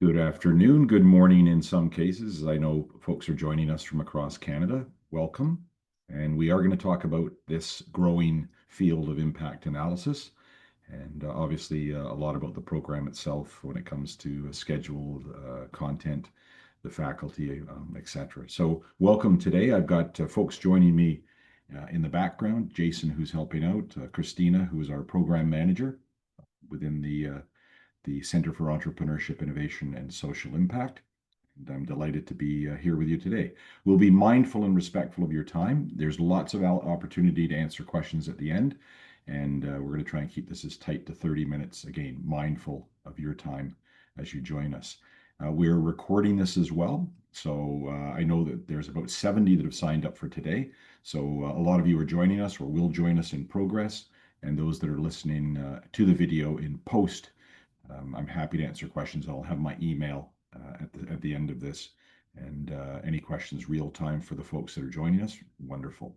Good afternoon, good morning in some cases. I know folks are joining us from across Canada. Welcome. And we are going to talk about this growing field of impact analysis and obviously a lot about the program itself when it comes to schedule, content, the faculty, etc. So welcome today. I've got folks joining me in the background. Jason, who's helping out, Christina, who is our program manager within the Center for Entrepreneurship, Innovation, and Social Impact. And I'm delighted to be here with you today. We'll be mindful and respectful of your time. There's lots of opportunity to answer questions at the end, and we're going to try and keep this as tight to 30 minutes. Again, mindful of your time as you join us. We're recording this as well, so I know that there's about 70 that have signed up for today. So a lot of you are joining us or will join us in progress, and those that are listening to the video in post. I'm happy to answer questions. I'll have my email at the end of this, and any questions real time for the folks that are joining us. Wonderful.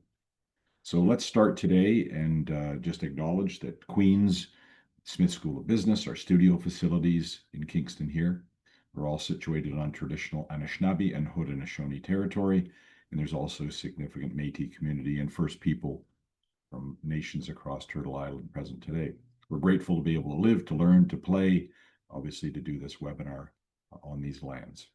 So let's start today and just acknowledge that Queen's Smith School of Business, our studio facilities in Kingston here, are all situated on traditional Anishinaabe and Haudenosaunee territory, and there's also significant Métis community and First People from nations across Turtle Island present today. We're grateful to be able to live, to learn, to play, obviously to do this webinar on these lands.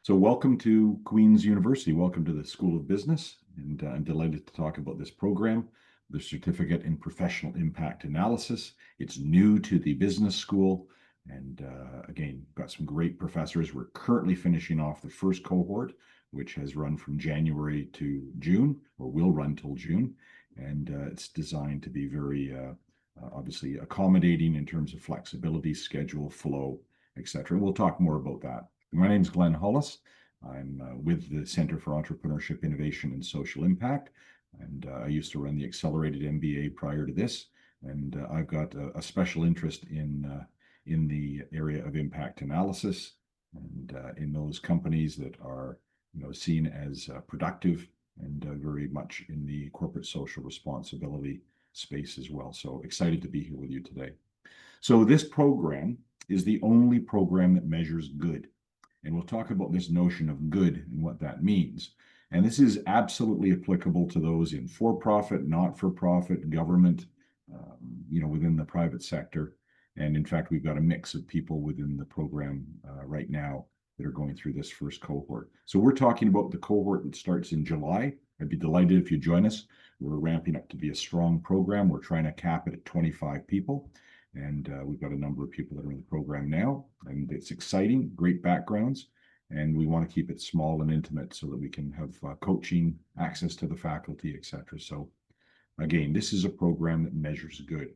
So welcome to Queen's University. Welcome to the School of Business. And I'm delighted to talk about this program, the Certificate in Professional Impact Analysis. It's new to the business school. And again, got some great professors. We're currently finishing off the first cohort, which has run from January to June, or will run till June. And it's designed to be very obviously accommodating in terms of flexibility, schedule, flow, etc. We'll talk more about that. My name is Glenn Hollis. I'm with the Center for Entrepreneurship, Innovation, and Social Impact. And I used to run the Accelerated MBA prior to this. And I've got a special interest in the area of impact analysis and in those companies that are seen as productive and very much in the corporate social responsibility space as well. So excited to be here with you today. So this program is the only program that measures good. And we'll talk about this notion of good and what that means. And this is absolutely applicable to those in for-profit, not-for-profit, government, within the private sector. And in fact, we've got a mix of people within the program right now that are going through this first cohort. So we're talking about the cohort that starts in July. I'd be delighted if you join us. We're ramping up to be a strong program. We're trying to cap it at 25 people. And we've got a number of people that are in the program now. And it's exciting, great backgrounds. And we want to keep it small and intimate so that we can have coaching, access to the faculty, etc. So again, this is a program that measures good.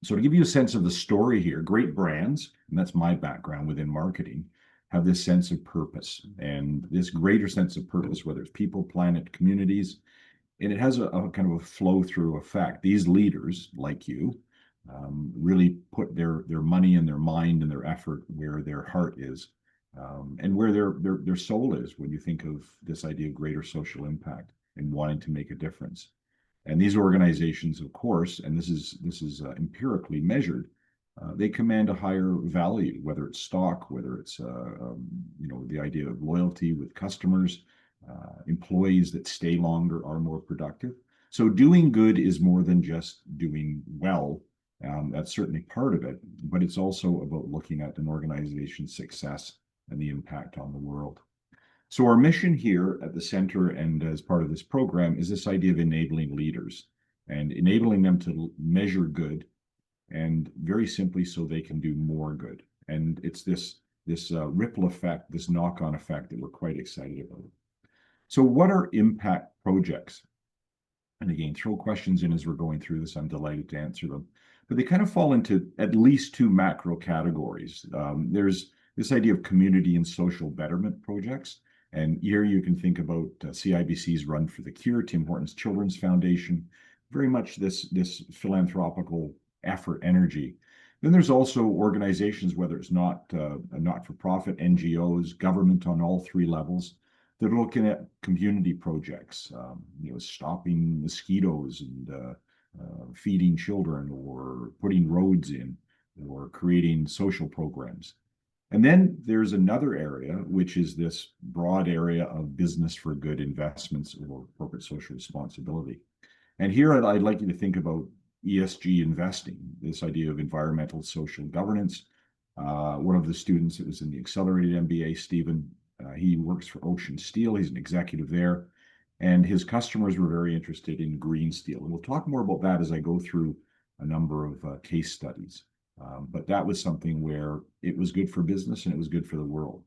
So to give you a sense of the story here, great brands, and that's my background within marketing, have this sense of purpose and this greater sense of purpose, whether it's people, planet, communities, and it has a kind of a flow through effect. These leaders like you really put their money and their mind and their effort where their heart is and where their soul is when you think of this idea of greater social impact and wanting to make a difference. And these organizations, of course, and this is empirically measured, they command a higher value, whether it's stock, whether it's the idea of loyalty with customers, employees that stay longer are more productive. So doing good is more than just doing well. That's certainly part of it, but it's also about looking at an organization's success and the impact on the world. So our mission here at the center and as part of this program is this idea of enabling leaders and enabling them to measure good, and very simply so they can do more good. And it's this ripple effect, this knock-on effect that we're quite excited about. So what are impact projects? And again, throw questions in as we're going through this. I'm delighted to answer them. But they kind of fall into at least two macro categories. There's this idea of community and social betterment projects. And here you can think about CIBC's Run for the Cure, Tim Hortons Children's Foundation, very much this philanthropical effort, energy. Then there's also organizations, whether it's not-for-profit, NGOs, government on all three levels, that are looking at community projects, stopping mosquitoes and feeding children or putting roads in or creating social programs. And then there's another area, which is this broad area of business for good investments or corporate social responsibility. And here I'd like you to think about ESG investing, this idea of environmental social governance. One of the students that was in the accelerated MBA, Stephen, he works for Ocean Steel. He's an executive there. And his customers were very interested in green steel. And we'll talk more about that as I go through a number of case studies. But that was something where it was good for business and it was good for the world.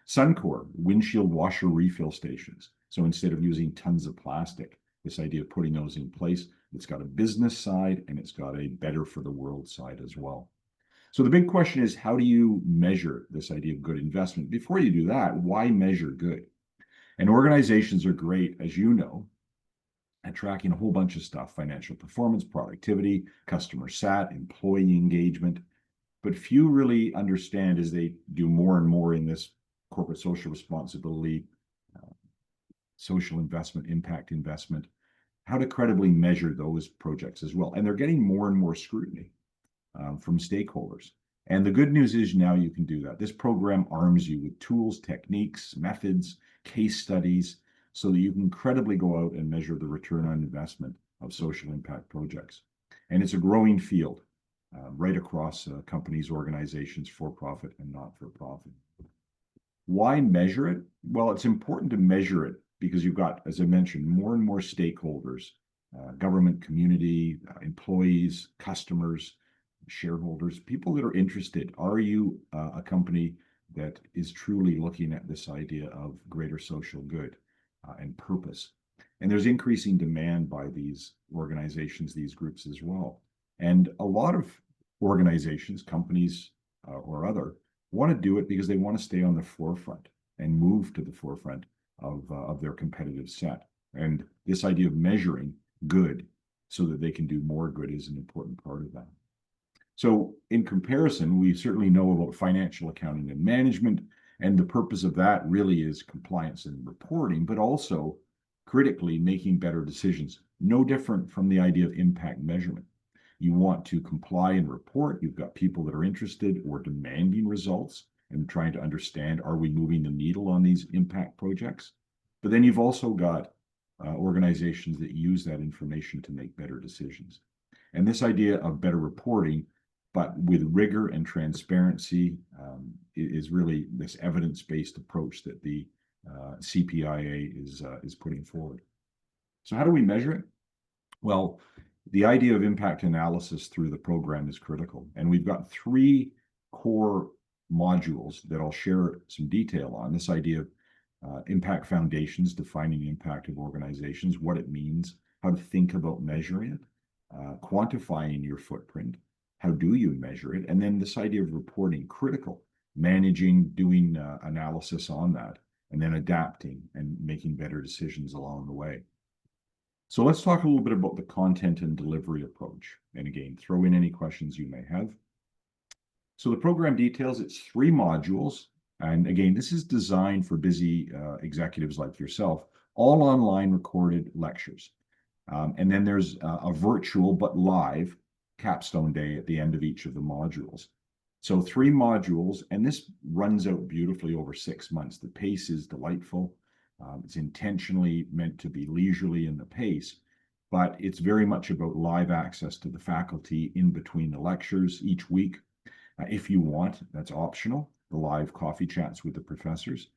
Suncor, windshield washer refill stations. So instead of using tons of plastic, this idea of putting those in place, it's got a business side and it's got a better for the world side as well. So the big question is, how do you measure this idea of good investment? Before you do that, why measure good? And organizations are great, as you know, at tracking a whole bunch of stuff: financial performance, productivity, customer sat, employee engagement. But few really understand, as they do more and more in this corporate social responsibility, social investment, impact investment, how to credibly measure those projects as well. And they're getting more and more scrutiny from stakeholders. And the good news is now you can do that. This program arms you with tools, techniques, methods, case studies, so that you can credibly go out and measure the return on investment of social impact projects. And it's a growing field right across companies, organizations, for-profit and not-for-profit. Why measure it? Well, it's important to measure it because you've got, as I mentioned, more and more stakeholders, government, community, employees, customers, shareholders, people that are interested. Are you a company that is truly looking at this idea of greater social good and purpose? And there's increasing demand by these organizations, these groups as well. And a lot of organizations, companies or other, want to do it because they want to stay on the forefront and move to the forefront of their competitive set. And this idea of measuring good so that they can do more good is an important part of that. So in comparison, we certainly know about financial accounting and management, and the purpose of that really is compliance and reporting, but also critically making better decisions. No different from the idea of impact measurement. You want to comply and report. You've got people that are interested or demanding results and trying to understand, are we moving the needle on these impact projects? But then you've also got organizations that use that information to make better decisions. And this idea of better reporting, but with rigor and transparency, is really this evidence-based approach that the CPIA is putting forward. So how do we measure it? Well, the idea of impact analysis through the program is critical. And we've got 3 core modules that I'll share some detail on. This idea of impact foundations, defining the impact of organizations, what it means, how to think about measuring it, quantifying your footprint, how do you measure it, and then this idea of reporting, critical, managing, doing analysis on that, and then adapting and making better decisions along the way. So let's talk a little bit about the content and delivery approach. And again, throw in any questions you may have. So the program details, it's 3 modules. And again, this is designed for busy executives like yourself, all online recorded lectures. And then there's a virtual but live capstone day at the end of each of the modules. So 3 modules, and this runs out beautifully over 6 months. The pace is delightful. It's intentionally meant to be leisurely in the pace, but it's very much about live access to the faculty in between the lectures each week. If you want, that's optional, the live coffee chats with the professors.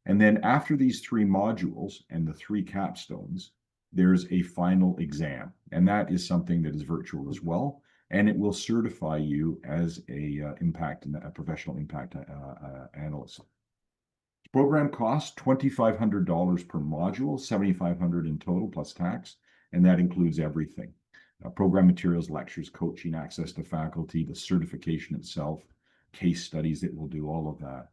And then after these 3 modules and the 3 capstones, there's a final exam. And that is something that is virtual as well. And it will certify you as a professional impact analyst. Program costs $2,500 per module, $7,500 in total plus tax, and that includes everything. Program materials, lectures, coaching, access to faculty, the certification itself, case studies that will do all of that.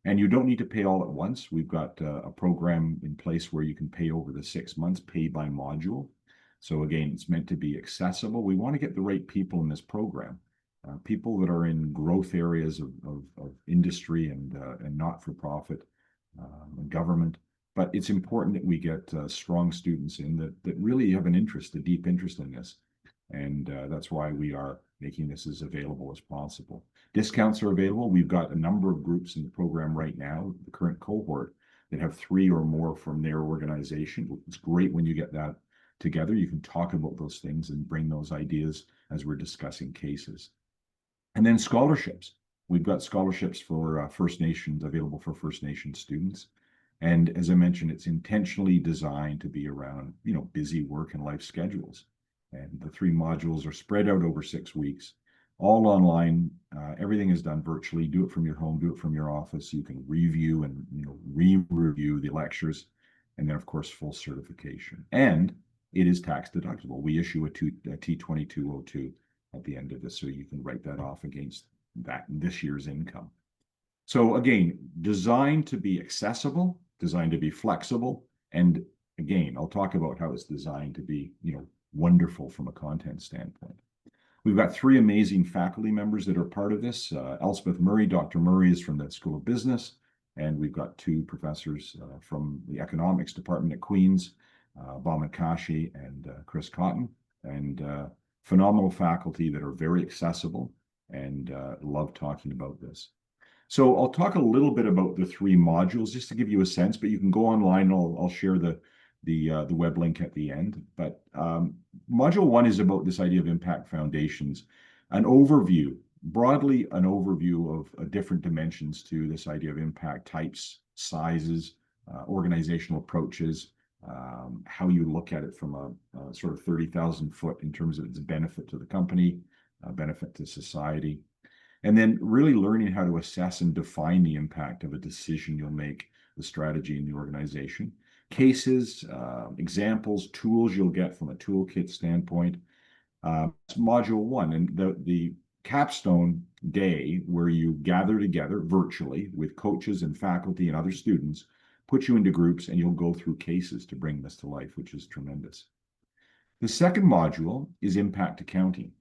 And you don't need to pay all at once. We've got a program in place where you can pay over the 6 months, pay by module. So again, it's meant to be accessible. We want to get the right people in this program. People that are in growth areas of industry and not-for-profit government. But it's important that we get strong students in that really have an interest, a deep interest in this. And that's why we are making this as available as possible. Discounts are available. We've got a number of groups in the program right now, the current cohort, that have 3 or more from their organization. It's great when you get that together. You can talk about those things and bring those ideas as we're discussing cases. And then scholarships. We've got scholarships for First Nations available for First Nations students. And as I mentioned, it's intentionally designed to be around, busy work and life schedules. And the 3 modules are spread out over 6 weeks, all online. Everything is done virtually. Do it from your home, do it from your office. You can review and re-review the lectures, and then of course full certification. And it is tax deductible. We issue a T2202 at the end of this, so you can write that off against this year's income. So again, designed to be accessible, designed to be flexible, and again, I'll talk about how it's designed to be, wonderful from a content standpoint. We've got 3 amazing faculty members that are part of this. Elspeth Murray, Dr. Murray is from the School of Business, and we've got 2 professors from the economics department at Queen's, Bauman Kashi and Chris Cotton, and phenomenal faculty that are very accessible and love talking about this. So I'll talk a little bit about the 3 modules just to give you a sense, but you can go online. I'll share the web link at the end. But module 1 is about this idea of impact foundations, an overview, broadly an overview of different dimensions to this idea of impact types, sizes, organizational approaches, how you look at it from a sort of 30,000 foot in terms of its benefit to the company, benefit to society. And then really learning how to assess and define the impact of a decision you'll make, the strategy in the organization. Cases, examples, tools you'll get from a toolkit standpoint. Module 1, and the capstone day where you gather together virtually with coaches and faculty and other students, put you into groups, and you'll go through cases to bring this to life, which is tremendous. The second module is impact accounting.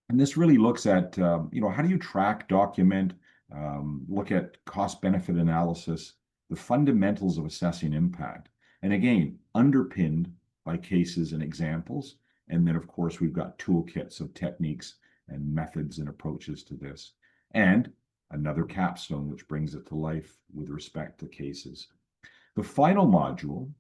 And this really looks at, how do you track, document, look at cost-benefit analysis, the fundamentals of assessing impact. And again, underpinned by cases and examples. And then, of course, we've got toolkits of techniques and methods and approaches to this. And another capstone, which brings it to life with respect to cases. The final module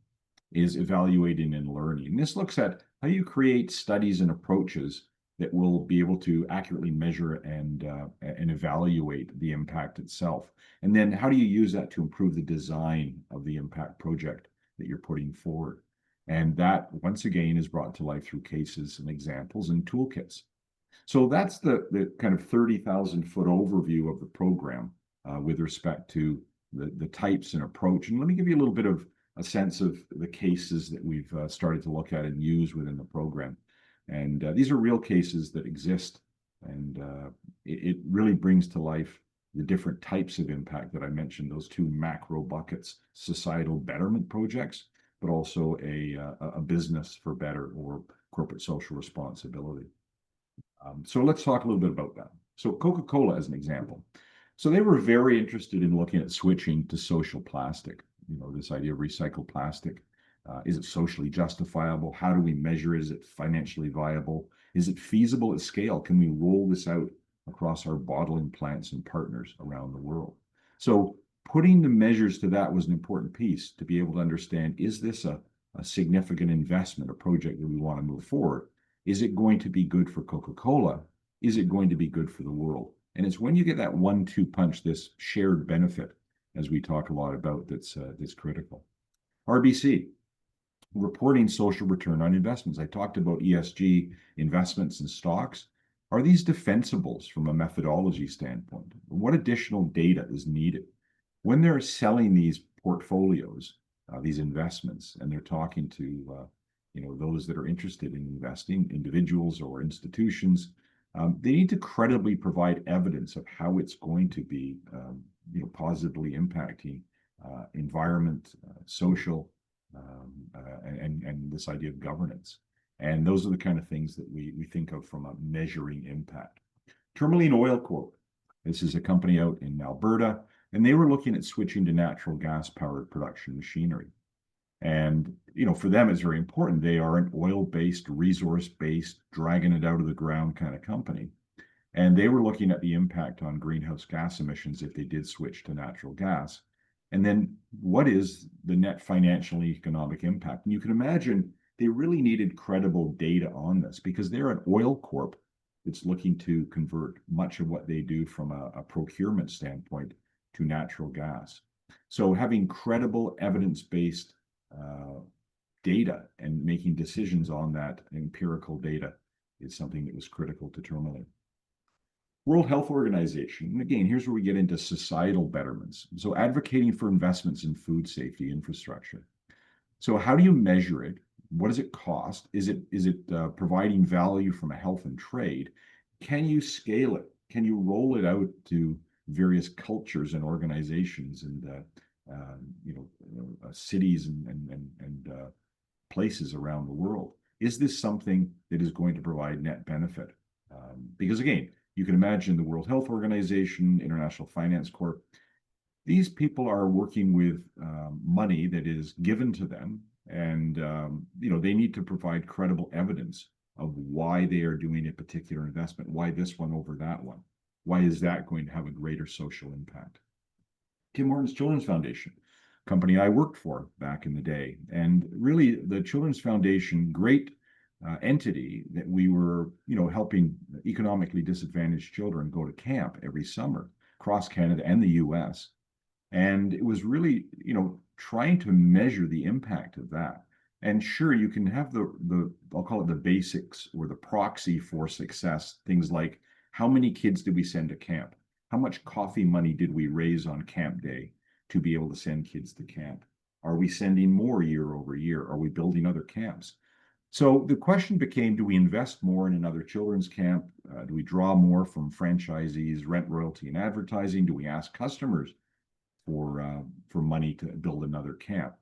is evaluating and learning. This looks at how you create studies and approaches that will be able to accurately measure and evaluate the impact itself. And then how do you use that to improve the design of the impact project that you're putting forward? And that, once again, is brought to life through cases and examples and toolkits. So that's the kind of 30,000 foot overview of the program with respect to the types and approach. And let me give you a little bit of a sense of the cases that we've started to look at and use within the program. And these are real cases that exist, and it really brings to life the different types of impact that I mentioned, those 2 macro buckets, societal betterment projects, but also a business for better or corporate social responsibility. So let's talk a little bit about that. So Coca-Cola as an example. So they were very interested in looking at switching to social plastic, this idea of recycled plastic. Is it socially justifiable? How do we measure it? Is it financially viable? Is it feasible at scale? Can we roll this out across our bottling plants and partners around the world? So putting the measures to that was an important piece to be able to understand, is this a significant investment, a project that we want to move forward? Is it going to be good for Coca-Cola? Is it going to be good for the world? And it's when you get that 1-2 punch, this shared benefit, as we talk a lot about, that's critical. RBC, reporting social return on investments. I talked about ESG investments and stocks. Are these defensibles from a methodology standpoint? What additional data is needed? When they're selling these portfolios, these investments, and they're talking to those that are interested in investing, individuals or institutions, they need to credibly provide evidence of how it's going to be positively impacting environment, social, and this idea of governance. And those are the kind of things that we think of from a measuring impact. Tourmaline Oil Corp. This is a company out in Alberta, and they were looking at switching to natural gas powered production machinery. And, for them, it's very important. They are an oil-based, resource-based, dragging it out of the ground kind of company. And they were looking at the impact on greenhouse gas emissions if they did switch to natural gas. And then what is the net financial and economic impact? And you can imagine they really needed credible data on this because they're an oil corp that's looking to convert much of what they do from a procurement standpoint to natural gas. So having credible evidence-based data and making decisions on that empirical data is something that was critical to Tourmaline. World Health Organization, and again, here's where we get into societal betterments. So advocating for investments in food safety infrastructure. So how do you measure it? What does it cost? Is it providing value from a health and trade? Can you scale it? Can you roll it out to various cultures and organizations and cities and places around the world? Is this something that is going to provide net benefit? Because again, you can imagine the World Health Organization, International Finance Corp. These people are working with money that is given to them, and they need to provide credible evidence of why they are doing a particular investment, why this one over that one, why is that going to have a greater social impact. Tim Hortons Children's Foundation, company I worked for back in the day, and really the Children's Foundation, great entity that we were, helping economically disadvantaged children go to camp every summer across Canada and the U.S. And it was really, trying to measure the impact of that. And sure, you can have I'll call it the basics or the proxy for success, things like how many kids did we send to camp? How much coffee money did we raise on camp day to be able to send kids to camp? Are we sending more year over year? Are we building other camps? So the question became, do we invest more in another children's camp? Do we draw more from franchisees, rent royalty, and advertising? Do we ask customers for money to build another camp?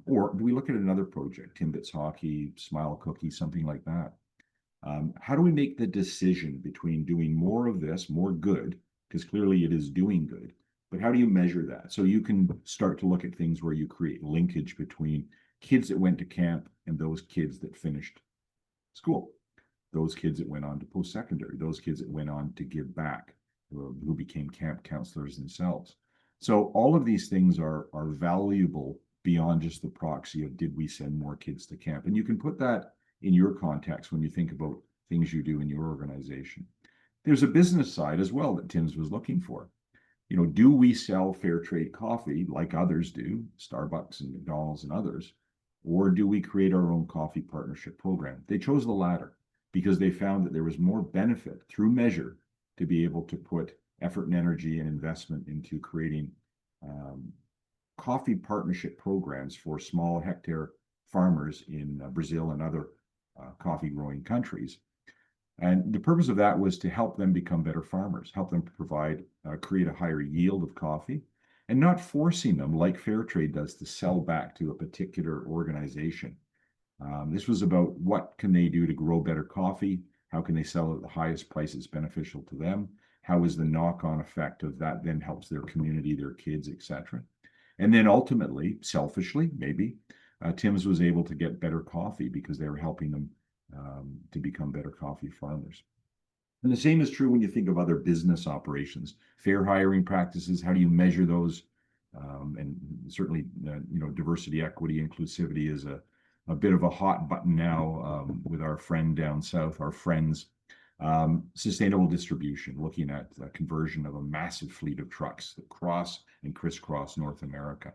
Or do we look at another project, Timbits Hockey, Smile Cookie, something like that? How do we make the decision between doing more of this, more good, because clearly it is doing good, but how do you measure that? So you can start to look at things where you create linkage between kids that went to camp and those kids that finished school, those kids that went on to post-secondary, those kids that went on to give back, who became camp counselors themselves. So all of these things are valuable beyond just the proxy of did we send more kids to camp? And you can put that in your context when you think about things you do in your organization. There's a business side as well that Tim's was looking for. Do we sell fair trade coffee like others do, Starbucks and McDonald's and others, or do we create our own coffee partnership program? They chose the latter because they found that there was more benefit through measure to be able to put effort and energy and investment into creating coffee partnership programs for small hectare farmers in Brazil and other coffee growing countries. And the purpose of that was to help them become better farmers, help them provide, create a higher yield of coffee, and not forcing them like fair trade does to sell back to a particular organization. This was about what can they do to grow better coffee? How can they sell at the highest price that's beneficial to them? How is the knock-on effect of that then helps their community, their kids, etc. And then ultimately, selfishly, maybe, Tim's was able to get better coffee because they were helping them to become better coffee farmers. And the same is true when you think of other business operations, fair hiring practices. How do you measure those? And certainly, diversity, equity, inclusivity is a bit of a hot button now with our friend down south, our friends. Sustainable distribution, looking at the conversion of a massive fleet of trucks that cross and crisscross North America.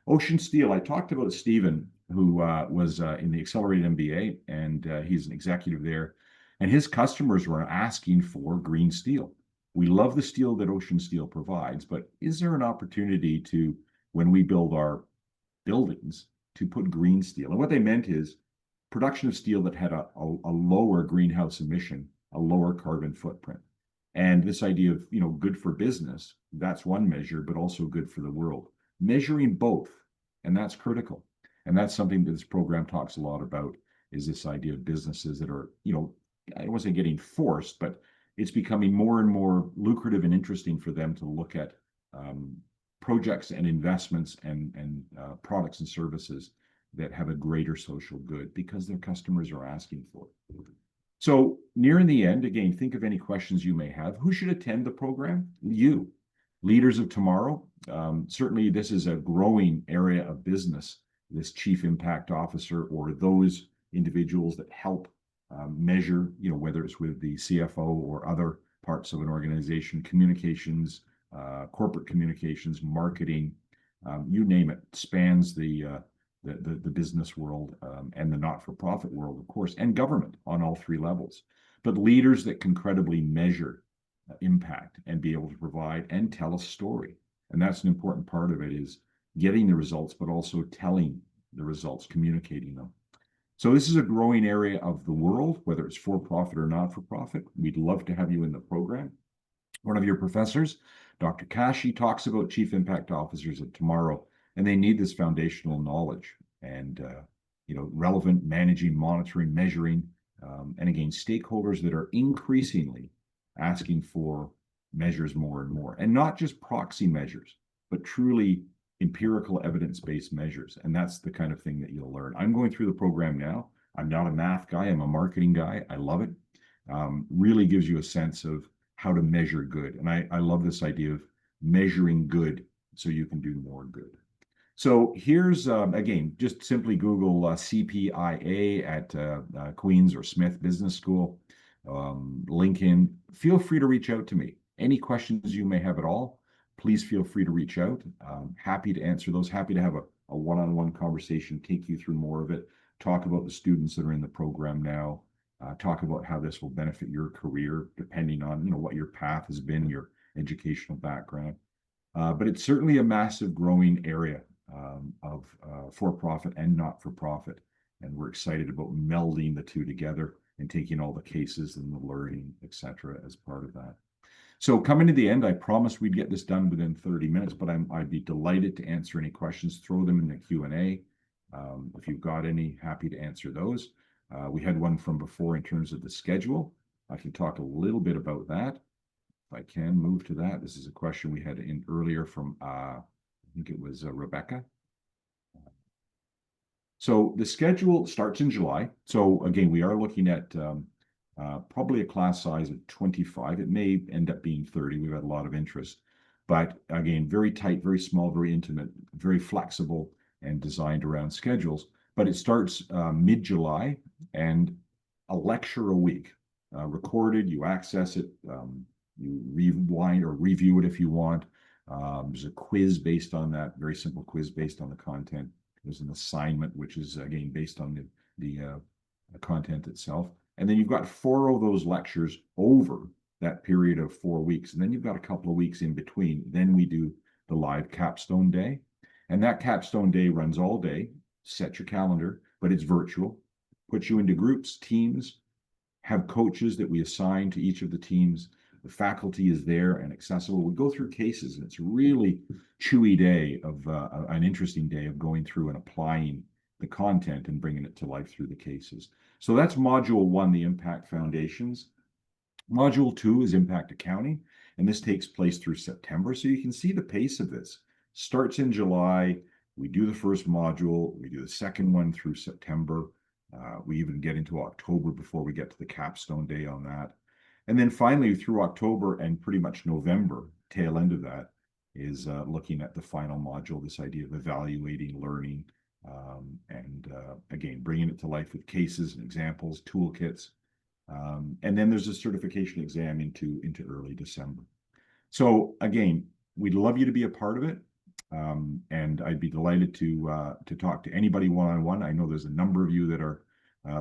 Ocean Steel, I talked about Stephen, who was in the Accelerated MBA, and he's an executive there. And his customers were asking for green steel. We love the steel that Ocean Steel provides, but is there an opportunity to, when we build our buildings, to put green steel? And what they meant is production of steel that had a lower greenhouse emission, a lower carbon footprint. And this idea of, good for business, that's one measure, but also good for the world. Measuring both, and that's critical. And that's something that this program talks a lot about, is this idea of businesses that are, I wasn't getting forced, but it's becoming more and more lucrative and interesting for them to look at projects and investments and products and services that have a greater social good because their customers are asking for it. So nearing the end, again, think of any questions you may have. Who should attend the program? You, leaders of tomorrow. Certainly, this is a growing area of business, this chief impact officer or those individuals that help measure, whether it's with the CFO or other parts of an organization, communications, corporate communications, marketing, you name it, spans the business world and the not-for-profit world, of course, and government on all three levels. But leaders that can credibly measure impact and be able to provide and tell a story. And that's an important part of it, is getting the results, but also telling the results, communicating them. So this is a growing area of the world, whether it's for-profit or not-for-profit. We'd love to have you in the program. One of your professors, Dr. Kashi, talks about chief impact officers of tomorrow, and they need this foundational knowledge and relevant managing, monitoring, measuring, and again, stakeholders that are increasingly asking for measures more and more, and not just proxy measures, but truly empirical evidence-based measures. And that's the kind of thing that you'll learn. I'm going through the program now. I'm not a math guy, I'm a marketing guy. I love it. Really gives you a sense of how to measure good. And I love this idea of measuring good so you can do more good. So here's, again, just simply Google CPIA at Queen's or Smith Business School, LinkedIn. Feel free to reach out to me. Any questions you may have at all, please feel free to reach out. Happy to answer those. Happy to have a one-on-one conversation, take you through more of it, talk about the students that are in the program now, talk about how this will benefit your career, depending on what your path has been, your educational background. But it's certainly a massive growing area of for-profit and not-for-profit. And we're excited about melding the two together and taking all the cases and the learning, et cetera, as part of that. So coming to the end, I promised we'd get this done within 30 minutes, but I'd be delighted to answer any questions. Throw them in the Q&A. If you've got any, happy to answer those. We had one from before in terms of the schedule. I can talk a little bit about that. If I can move to that. This is a question we had in earlier from, I think it was Rebecca. So the schedule starts in July. So again, we are looking at probably a class size of 25. It may end up being 30. We've had a lot of interest. But again, very tight, very small, very intimate, very flexible, and designed around schedules. But it starts mid-July, and a lecture a week, recorded. You access it, you rewind or review it if you want. There's a quiz based on that, very simple quiz based on the content. There's an assignment, which is again based on the content itself. And then you've got 4 of those lectures over that period of 4 weeks. And then you've got a couple of weeks in between. Then we do the live capstone day. And that capstone day runs all day. Set your calendar, but it's virtual. Put you into groups, teams, have coaches that we assign to each of the teams. The faculty is there and accessible. We go through cases, and it's a really chewy day of an interesting day of going through and applying the content and bringing it to life through the cases. So that's module 1, the Impact Foundations. Module 2 is Impact Accounting, and this takes place through September. So you can see the pace of this. Starts in July. We do the first module. We do the second one through September. We even get into October before we get to the capstone day on that. And then finally, through October and pretty much November, tail end of that, is looking at the final module, this idea of evaluating learning, and again, bringing it to life with cases and examples, toolkits. And then there's a certification exam into early December. So again, we'd love you to be a part of it. And I'd be delighted to talk to anybody one-on-one. I know there's a number of you that are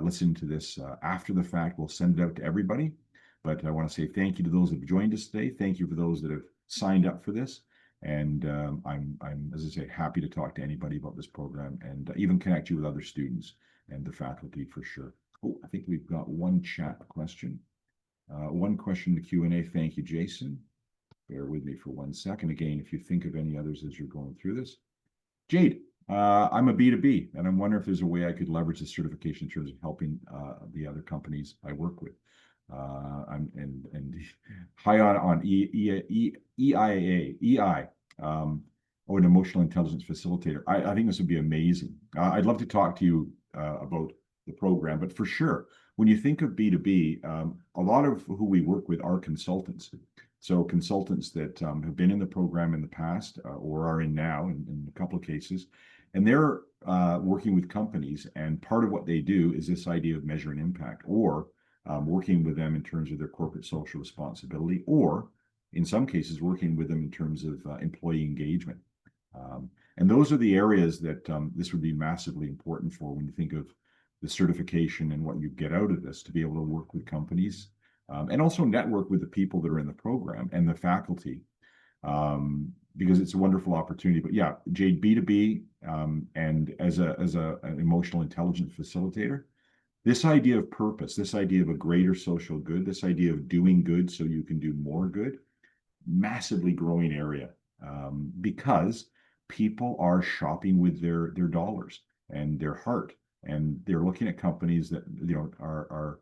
listening to this after the fact. We'll send it out to everybody. But I want to say thank you to those that have joined us today. Thank you for those that have signed up for this. And I'm, as I say, happy to talk to anybody about this program and even connect you with other students and the faculty for sure. Oh, I think we've got one chat question. One question in the Q&A. Thank you, Jason. Bear with me for 1 second. Again, if you think of any others as you're going through this. Jade, I'm a B2B, and I'm wondering if there's a way I could leverage the certification in terms of helping the other companies I work with. I'm high on EI, an emotional intelligence facilitator. I think this would be amazing. I'd love to talk to you about the program. But for sure, when you think of B2B, a lot of who we work with are consultants. So consultants that have been in the program in the past or are in now in a couple of cases, and they're working with companies. And part of what they do is this idea of measuring impact, or working with them in terms of their corporate social responsibility, or in some cases working with them in terms of employee engagement. And those are the areas that this would be massively important for when you think of the certification and what you get out of this, to be able to work with companies and also network with the people that are in the program and the faculty, because it's a wonderful opportunity. But yeah, Jade, B2B and as an emotional intelligence facilitator, this idea of purpose, this idea of a greater social good, this idea of doing good so you can do more good, massively growing area, because people are shopping with their dollars and their heart, and they're looking at companies that are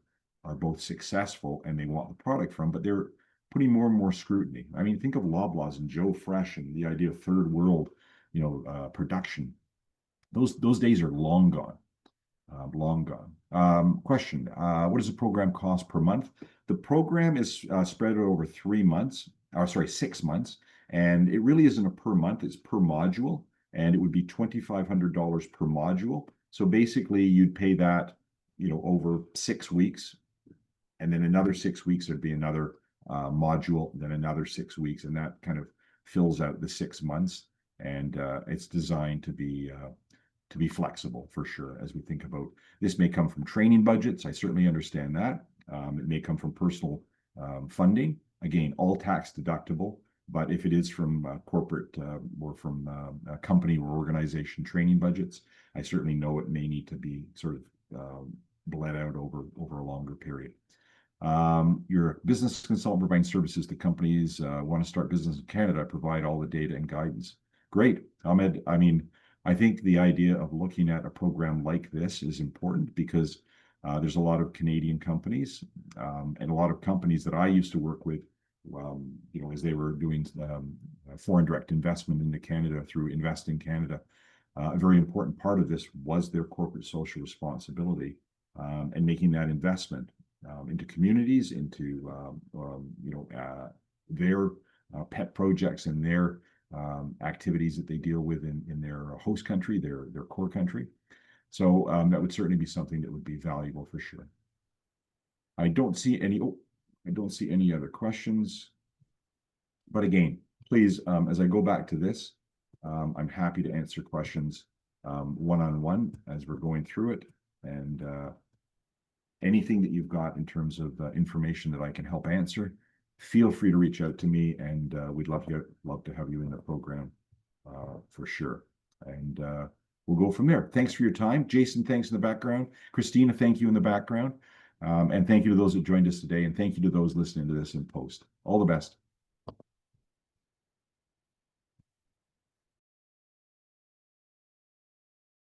both successful and they want the product from, but they're putting more and more scrutiny. I mean, think of Loblaws and Joe Fresh and the idea of third world, production. Those days are long gone. Long gone. Question: what does the program cost per month? The program is spread over 3 months, or sorry, 6 months, and it really isn't a per month; it's per module, and it would be $2,500 per module. So basically, you'd pay that, over 6 weeks, and then another 6 weeks there'd be another module, then another 6 weeks, and that kind of fills out the 6 months. And it's designed to be flexible for sure. As we think about this, may come from training budgets. I certainly understand that. It may come from personal funding. Again, all tax deductible. But if it is from corporate or from a company or organization training budgets, I certainly know it may need to be sort of bled out over a longer period. You're a business consultant providing services to companies want to start business in Canada, provide all the data and guidance. Great, Ahmed. I mean, I think the idea of looking at a program like this is important, because there's a lot of Canadian companies and a lot of companies that I used to work with, as they were doing foreign direct investment into Canada through Invest in Canada. A very important part of this was their corporate social responsibility and making that investment into communities, into their pet projects and their activities that they deal with in their host country, their core country. So that would certainly be something that would be valuable for sure. I don't see any other questions. But again, please, as I go back to this, I'm happy to answer questions one-on-one as we're going through it. And anything that you've got in terms of information that I can help answer, feel free to reach out to me, and we'd love to have you in the program for sure. And we'll go from there. Thanks for your time. Jason, thanks in the background. Christina, thank you in the background. And thank you to those that joined us today, and thank you to those listening to this in post. All the best.